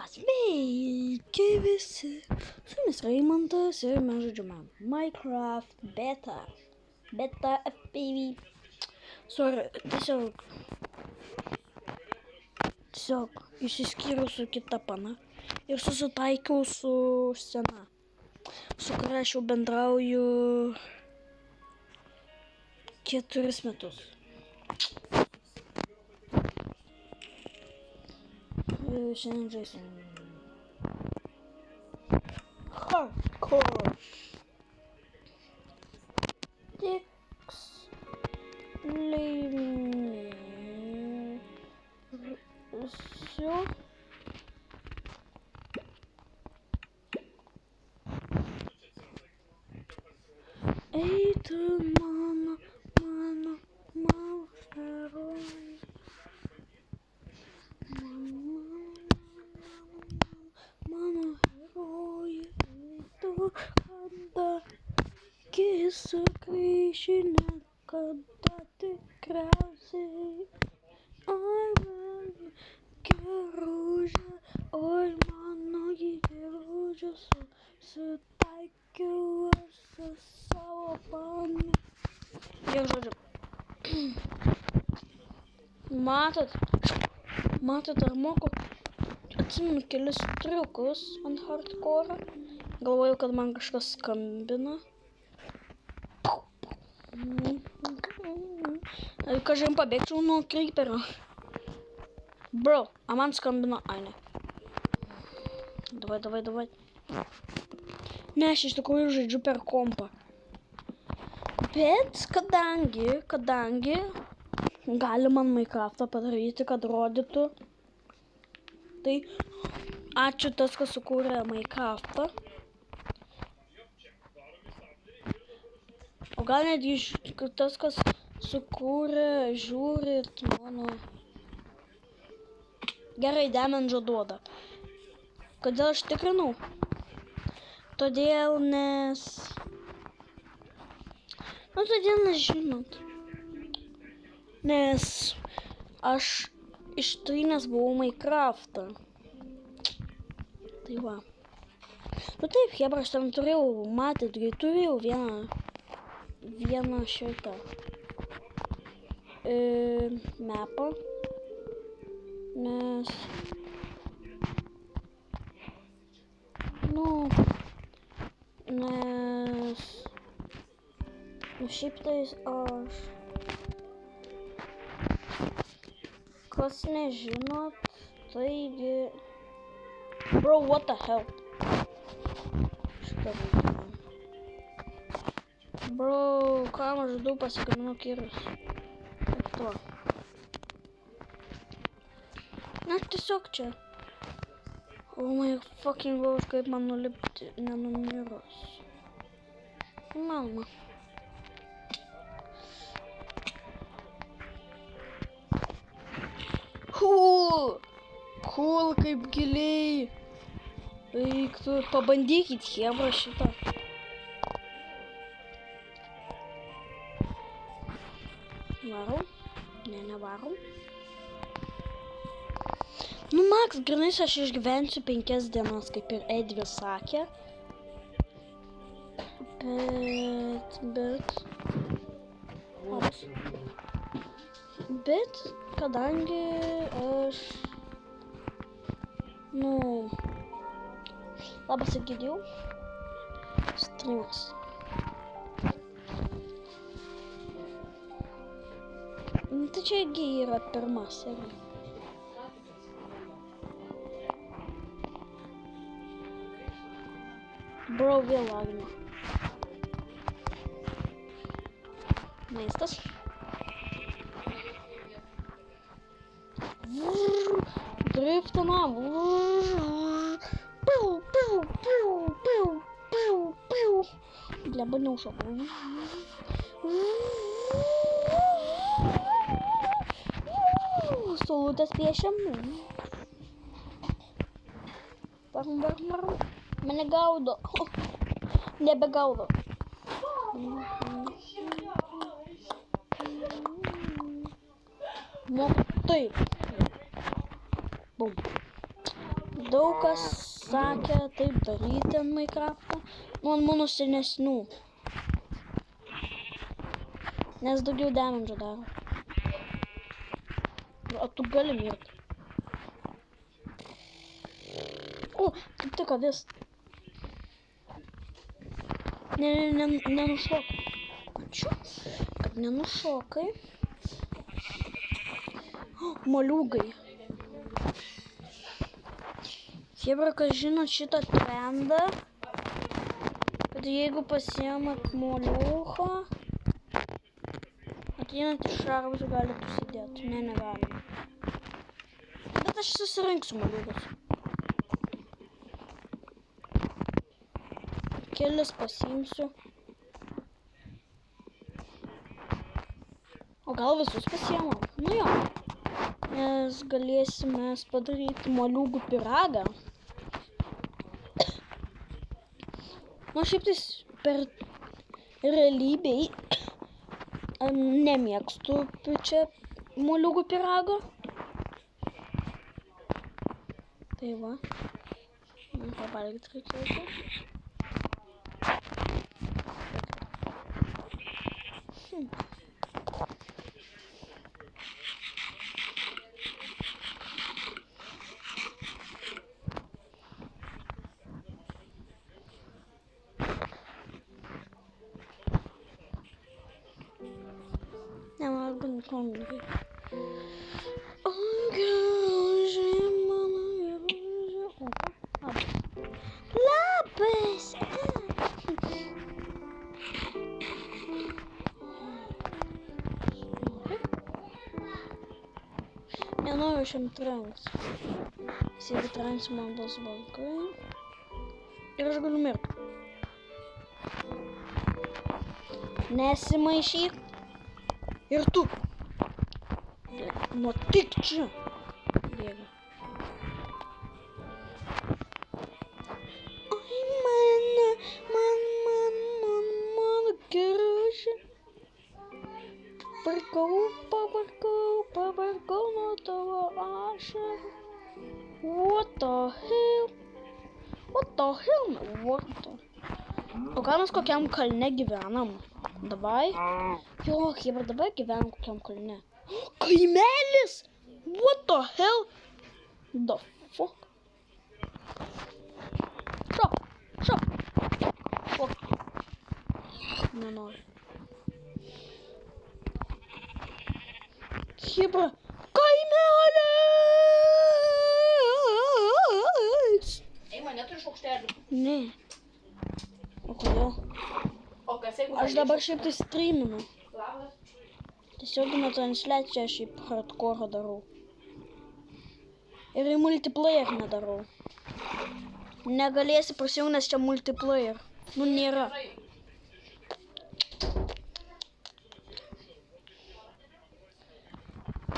Sveiki visi, su jumis Raimondas ir mes žaidžiame Minecraft beta FPV. Sorry, tiesiog išsiskyriau su kita pana ir susitaikiau su scena, su kuria aš jau bendrauju 4 metus. Šiandien žaisim hardcore. Tiksliai eitų mano herojai. Mano herojai eitų, kada sugrįši, niekada tikriausiai. Oi, mano geružė, oi, mano geružė, susitaikiau aš su savo pana. Jau žodžiu. Matot, ar moku? Atsimenu kelis triukus ant hardcore. Galvoju, kad man kažkas skambina. Kažin pabėgčiau nuo creeperio. Bro, a man skambino, ai ne. Davai. Ne, aš iš tikrųjų žaidžiu per kompą. Bet kadangi gali man Minecraftą padaryti, kad rodytų, tai ačiū tas, kas sukūrė Minecraftą. O gal netgi tas, kas sukūrė, žiūrit mano... Gerai, damage duoda. Kodėl aš tikrinau? Todėl, nes žinot. Nes aš ištrynęs buvau Minecraftą. Tai va. Nu taip, hebra, aš ten turėjau, matėt, turėjau vieną šitą mapą. Nes šiaip tais aš, kas nežinot, taigi, bro, what the hell, šitą būtų, bro, kam aš du pasigaminu kirus, kaip to, na, tiesiog čia, oh my fucking god, kaip man nulipti nenumirus, mama. Cool, kaip giliai. Eiktų, pabandykit hebra šitą. Varom? Nevarom. Nu, Max, grinais aš išgyvensiu 5 dienas, kaip ir Edvis sakė. Bet, kadangi aš, labas Egidijau, streamas. Tai čia yra pirma serija. Bro, vėl lagina. Maistas. Driftina. Blemba neužšokau. Saulutės piešiam. Varom. Mane gaudo. Nebegaudo. Nu, taip. Bum. daug kas sakė taip daryti ant Minecraft'o, nu ant mano senesnių. Nes daugiau damage daro. O tu gali mirti. O, kaip tik avis. Nenušok. Ačiū, kad nenušokai. Moliūgai. Hebra, kas žinot šitą trendą, kad jeigu pasiemat moliūchą, ateinant iš šarvus galite užsidėti. Ne, negalime. Bet aš susirinksiu moliūgus. Kelis pasiimsiu. O gal visus pasiemam? Nu jo. Nes galėsime padaryti moliūgų pyragą. Nu šiaip tais per realybėj nemėgstu čia moliūgų pyrago. Tai va. Man pavalgyti reikėtų. Nevalgau nikomai. Labas! Nenoriu šiam trenks. Jeigu trenks man bus blogai. Ir aš galiu mirti. Nesimaišyk. Ir tu. Nu tik čia. Bėga. Ai, mano geružė. Pavargau nuo tavo ašarų. What the hell? What the hell? O ką mes kokiam kalne gyvenam? Dabai? Jo, Hebra, dabar gyvenam kokiam kalne. Kaimelis! What the hell? The fuck? Šok! Fuck. Nenoriu. Hebra, kaimelis! Ei, man neturi šaukštelių. Ne. O kodėl? O kas jeigu... Aš dabar šiaip tai streaminu. Labas. Tiesioginę transliaciją šiaip hardcore darau. Ir į multiplayer nedarau. Negalėsi prisijungti, nes čia multiplayer. Nu, nėra.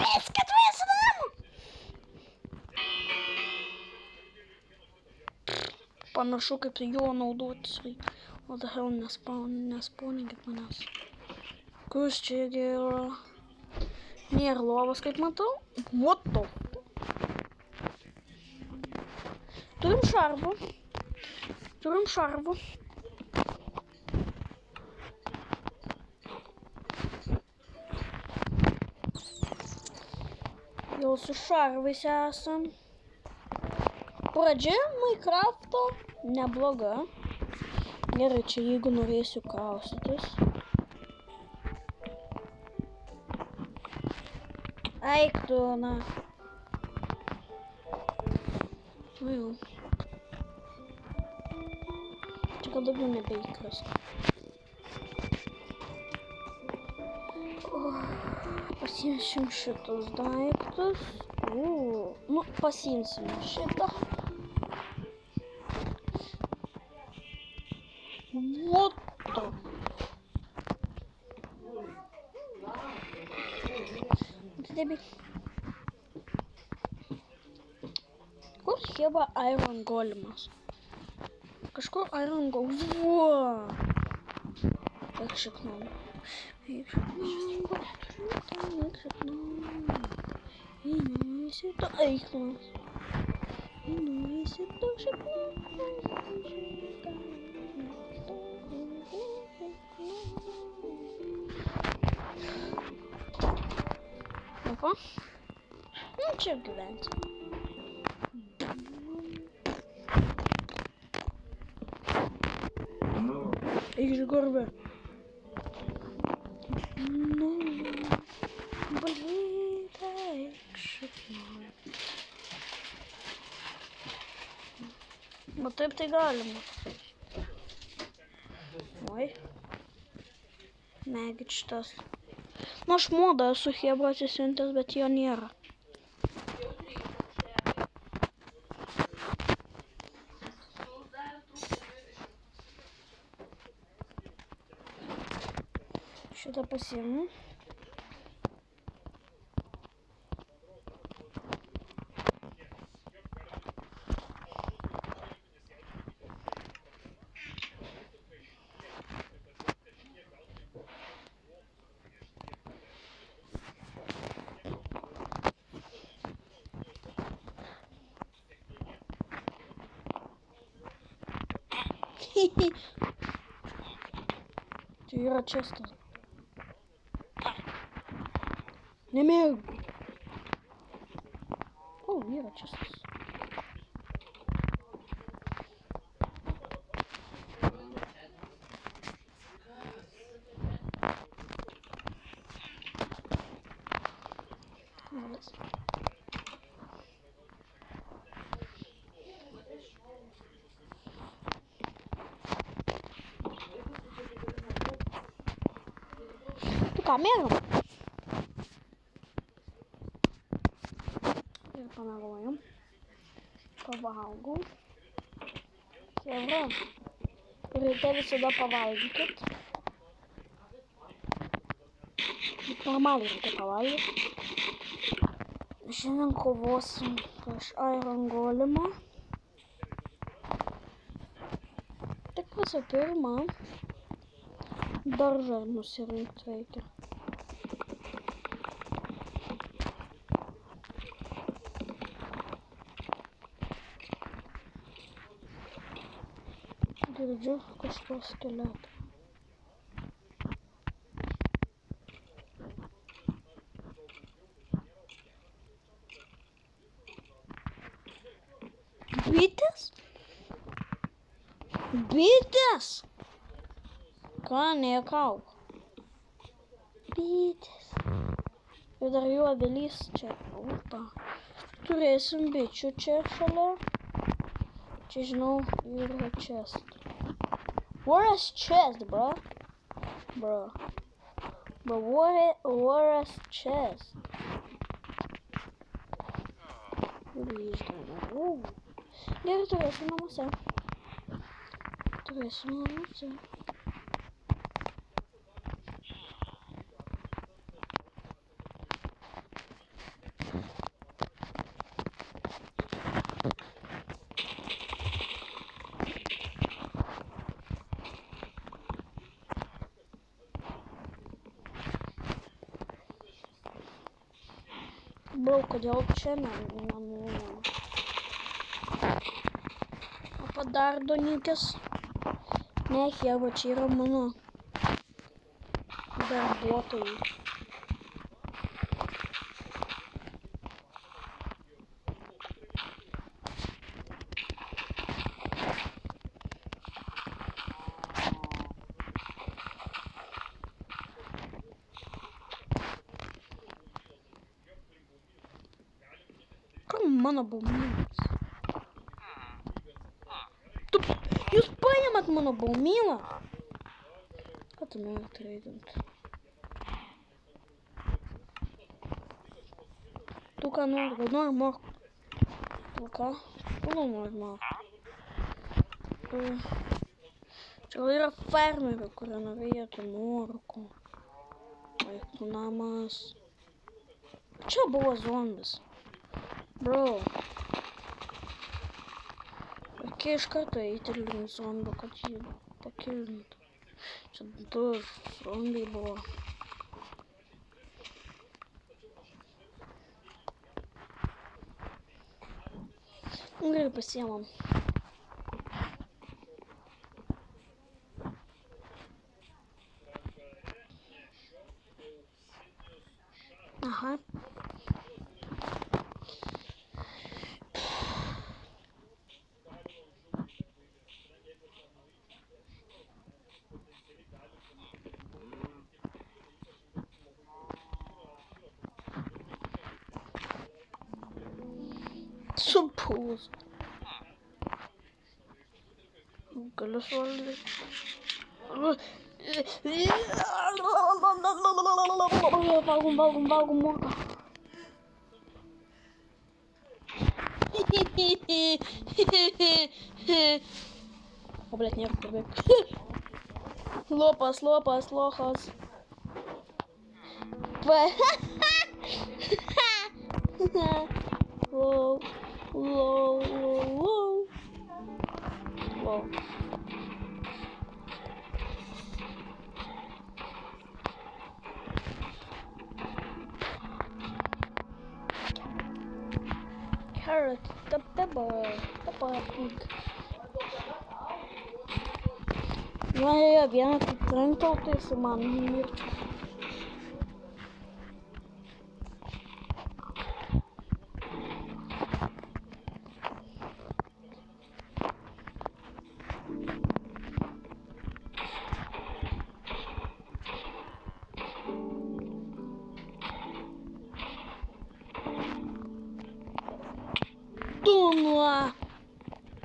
Viską turėsi namą! Panašu, kaip jo naudotis reikia. O the hell, nespawninkit manęs. Kus čia yra? Nėra lovas, kaip matau. What the? Turim šarvų. Jau su šarvais esam. Pradžia Minecraft'o nebloga. Gerai, čia jeigu norėsiu kaustytis. Eik tu, na. Nu jau. Čia gal daugiau nebeįkras. Pasiimsim šitus daiktus. Nu, pasiimsim šitą. What the? Kur Hebra Iron Golemas? Kažkur Iron Golemas. Wow! Eik šiknom. Opa. Nu čia gyventi. Iš gurbe. Nu, balytė šiknoj. Bet taip tai galima. Oi. Megit šitas. Nu, aš modą esu Hebra atsisiuntęs, bet jo nėra. Šitą pasiimu. Tai yra čestas. Nemėgau. O, yra čestas. Tu ką mėgam? Ir pamelojam. Pavalgau. Chebra. Ryte visada pavalgykit. Normaliai reikia pavalgyti. Šiandien kovosim prieš Iron Golemą. Tik visų pirma, daržą nusirinkti reikia. Girdžiu kažko skeletą. Bitės? Bitės! Ką, nejuokauk. Bitės. Ir dar jų avilys čia. Opa. Turėsim bičių čia šalia. Čia žinau, yra chest. Where is chest, bro? Bro, where is chest? Gerai, turėsiu namuose. Bro, kodėl čia nenūnam? O dar Donytis? Ne, Hebra, čia yra mano darbuotojai. Mano baumynas. Jūs paėmat mano baumyną? Ką tu nori treidint? Tu ką nori? Gal nori morkų? Tu ką? Tu nori morkų? Čia yra fermerių, kurie norėtų morkų. Vaikų namas. Čia buvo zombis. Bro, reikia iš karto eiti link zombio, kad jį pakilintų. Čia du zombiai buvo. Gerai, pasiemam. Supūs. Galiu suvalgyti. Valgom morką. O, blėt, nėra kur bėgti. Lopas, lochas. Wow. Carrot, the pepper pig. Na, jie vieną kaip trenktų, tai su man mirčiau. Nuo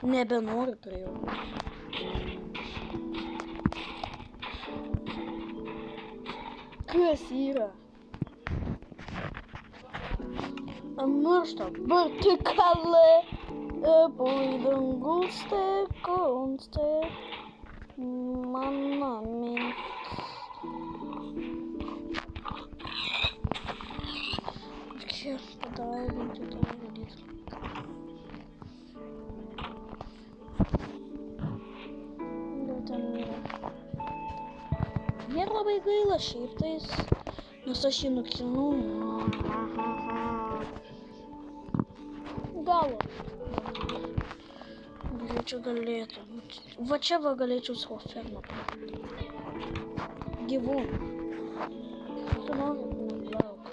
nebenoriu prie jo. Kas yra? Miršta vertikalė, dangus konste, mano mintis. Čia padaiginti. Nėra labai gaila šiaip tais, nes aš jį nuklinau. Galo. Galėčiau būti. Va čia va galėčiau savo fermą pamatyti. Gyvūnų. Tu nori, lauk.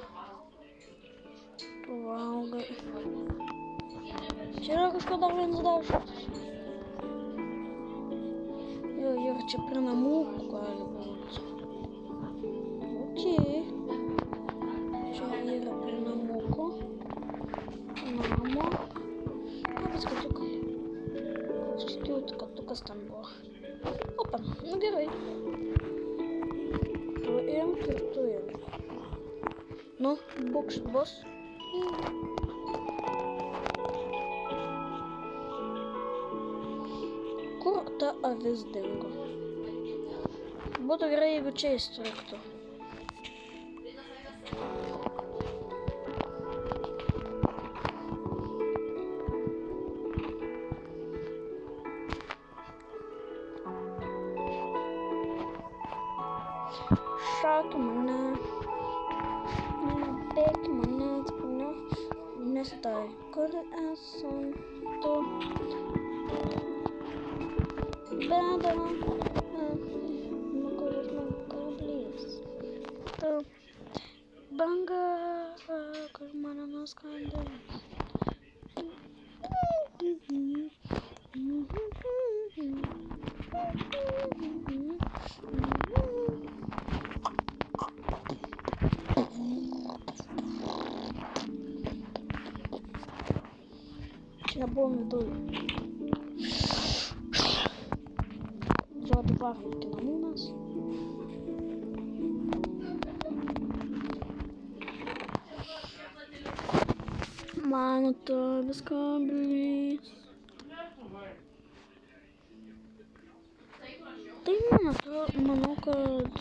Tu valgai. Čia yra kažko dar vienas dažas. Jo, ir čia prie namų gali būti. Okei. Čia yra prie namuko. Namo. Labas katukai. Koks kitų katukas ten buvo. Opa, nu gerai. Tu imk ir tu imk. Nu, bukšt bus. Kur ta avis dingo? Būtų gerai, jeigu čia įstriktų. Šauki mane. Nebėk manęs, nes tai, kur esam tu. Bėda, kuris man kablys. Tu banga, kur mane nuskandės. Čia nebuvom viduj. Žodį varom iki namų mes. Mano tavis kablys. Tai manau, kad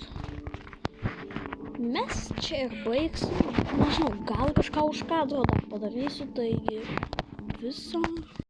mes čia ir baigsim. Nežinau, gal kažką už kadro dar padarysiu, taigi viso.